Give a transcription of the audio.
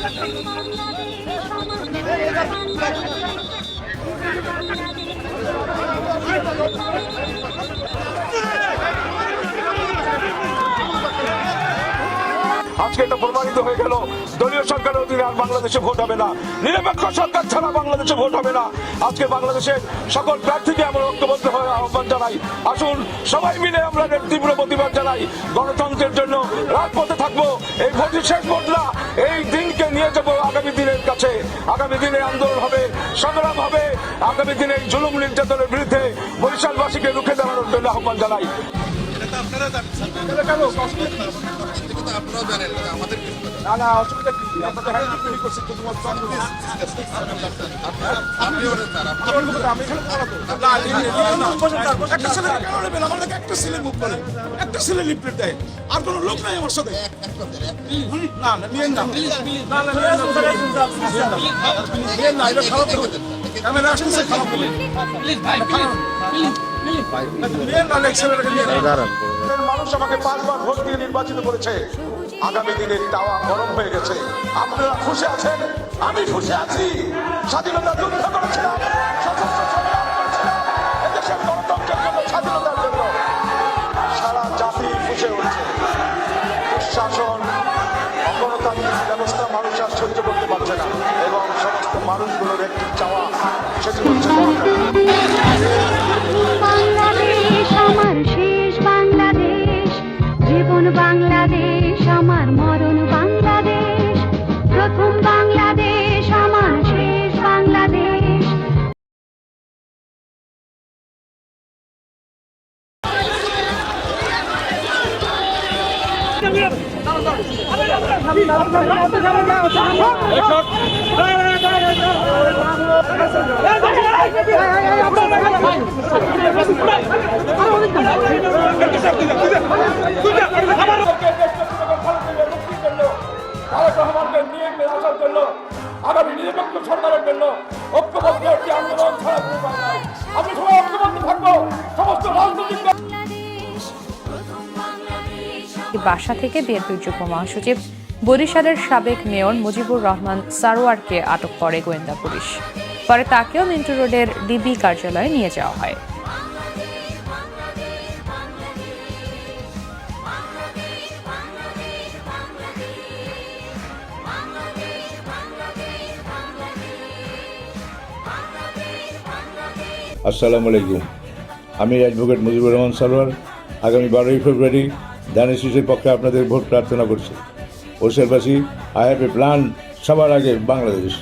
আজকে এটা প্রমাণিত হয়ে গেল, দলীয় সরকারের অধীনে আর বাংলাদেশে ভোট হবে না, নিরপেক্ষ সরকার ছাড়া বাংলাদেশে ভোট হবে না। আজকে বাংলাদেশের সকল প্রার্থীকে আমরা ঐক্যবদ্ধ হয়ে আহ্বান জানাই, আসুন সবাই মিলে আমরা তীব্র প্রতিবাদ জানাই। গণতন্ত্রের জন্য রাজপথে থাকবো। এই ভোটের শেষ ভোট না, এই দিনকে নিয়ে যাবো আগামী দিনের কাছে। আগামী দিনে আন্দোলন হবে, সংগ্রাম হবে। আগামী দিনে জুলুম নির্যাতনের বিরুদ্ধে বরিশালবাসীকে রুখে দাঁড়ানোর জন্য আহ্বান জানাই। না অসুবিধা কি, আপনাদের হ্যান্ড তৈরি করছে একটা ছেলে মুখ করে, একটা ছেলে লিফলেট দেয়, আর কোন লোক নাই আমার সাথে। না না নিয়েন না, নিয়েন না, এটা খারাপ হবে। ক্যামেরা আসতেছে, খারাপ হবে। মানুষ আমাকে 5 বার ভোট দিয়ে নির্বাচিত করেছে। আগামী দিনের টাওয়া গরম হয়ে গেছে। আপনারা খুশি আছেন, আমি খুশি আছি। স্বাধীনতা যুদ্ধ করেছিলাম, সশস্ত্র সংগ্রাম করেছিলাম এদেশের গণতন্ত্রের জন্য, স্বাধীনতার জন্য। সারা জাতি খুশি উঠছে। দুঃশাসন, অগণতান্ত্রিক ব্যবস্থা মানুষ আর সহ্য করতে পারছে না, এবং সমস্ত মানুষগুলোর একটি চাওয়া, সেটি হচ্ছে বাংলাদেশ আমার শেষ বাংলাদেশ, জীবন বাংলাদেশ আমার মরণ বাংলাদেশ, প্রথম বাংলাদেশ আমার শেষ বাংলাদেশ। আগামী নিরপেক্ষ সরকারের জন্য ঐক্যবদ্ধ একটি আন্দোলন ছাড়া কোনো উপায় নাই। আমি সবাই ঐক্যবদ্ধ থাকবো, সমস্ত রাজনৈতিক বাসা থেকে বিএনপির যুগ্ম মহাসচিব বরিশালের সাবেক মেয়র মুজিবুর রহমান সারোয়ারকে আটক করে গোয়েন্দা পুলিশ। পরে তাকেও মিন্টু রোডের ডিবি কার্যালয়ে নিয়ে যাওয়া হয়। আসসালামু আলাইকুম, আমি অ্যাডভোকেট মুজিবুর রহমান সারোয়ার আগামী 12ই ফেব্রুয়ারি ধানের শীষের পক্ষে আপনাদের ভোট প্রার্থনা করছি। বরিশালবাসী, আই হ্যাভ এ প্ল্যান, সবার আগে বাংলাদেশ।